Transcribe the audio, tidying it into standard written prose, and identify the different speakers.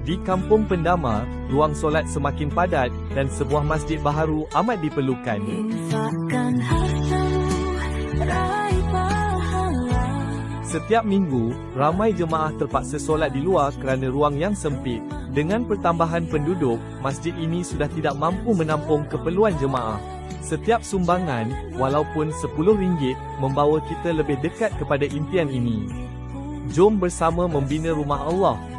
Speaker 1: Di Kampung Pendama, ruang solat semakin padat dan sebuah masjid baharu amat diperlukan. Setiap minggu, ramai jemaah terpaksa solat di luar kerana ruang yang sempit. Dengan pertambahan penduduk, masjid ini sudah tidak mampu menampung keperluan jemaah. Setiap sumbangan, walaupun RM10, membawa kita lebih dekat kepada impian ini. Jom bersama membina rumah Allah.